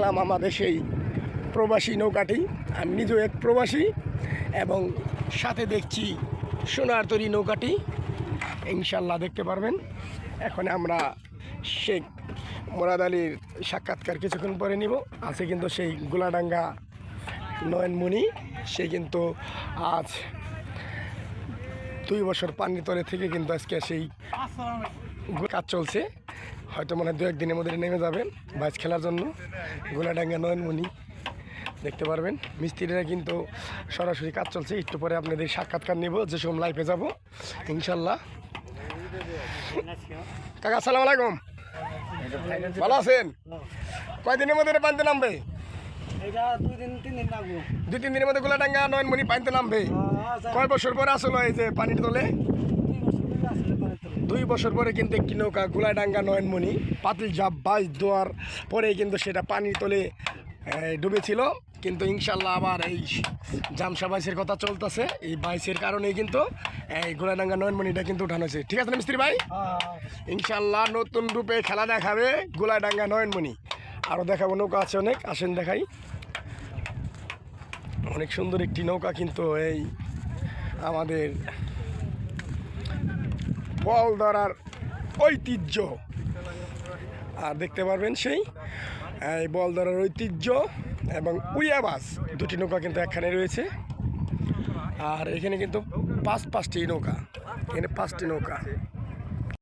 দেখলাম আমাদের সেই প্রবাসী নৌকাটি। আমি নিজেও এক প্রবাসী এবং সাথে দেখছি সোনার তৈরি নৌকাটি, ইনশাল্লাহ দেখতে পারবেন। এখন আমরা শেখ মোরাদ আলীর সাক্ষাৎকার কিছুক্ষণ পরে নিব। আছে কিন্তু সেই গোলাডাঙ্গা নয়নমণি, সে কিন্তু আজ 2 বছর পানির তলে থেকে কিন্তু আজকে সেই কাজ চলছে, হয়তো মনে হয় 2-1 দিনের মধ্যে নেমে যাবেন বাইচ খেলার জন্য। গোলাডাঙ্গা নয়নমণি দেখতে পারবেন। মিস্ত্রিরা কিন্তু সরাসরি কাজ চলছে। একটু পরে আপনাদের সাক্ষাৎকার নেব, যে সময় লাইভে যাব ইনশাল্লাহ। কাকা আসসালামু আলাইকুম, ভালো আছেন? কয়দিনের মধ্যে পানিতে নামবে? 2-3 দিনের মধ্যে গোলাডাঙ্গা নয়নমণি পানিতে নামবে। কয় বছর পরে আসলে এই যে পানির তোলে? 2 বছর পরে কিন্তু একটি নৌকা গোলাডাঙ্গা নয়নমণি পাতিল জাপ বাইচ দেওয়ার পরে কিন্তু সেটা পানির তোলে ডুবেছিল। কিন্তু ইনশাল্লাহ আবার এই জামসা বাইসের কথা চলতেছে, এই বাইসের কারণেই কিন্তু এই গোলাডাঙ্গা নয়নমণিটা কিন্তু উঠানো হয়েছে। ঠিক আছে না মিস্ত্রি ভাই? ইনশাল্লাহ নতুন রূপে খেলা দেখাবে গোলাডাঙ্গা নয়নমণি। আরও দেখাবো নৌকা আছে অনেক, আসেন দেখাই। অনেক সুন্দর একটি নৌকা কিন্তু এই আমাদের বল ধরার ঐতিহ্য। আর দেখতে পারবেন সেই এই বল ধরার ঐতিহ্য এবং উইয়াবাস দুটি নৌকা কিন্তু একখানে রয়েছে। আর এখানে কিন্তু 5টি নৌকা, এখানে 5টি নৌকা।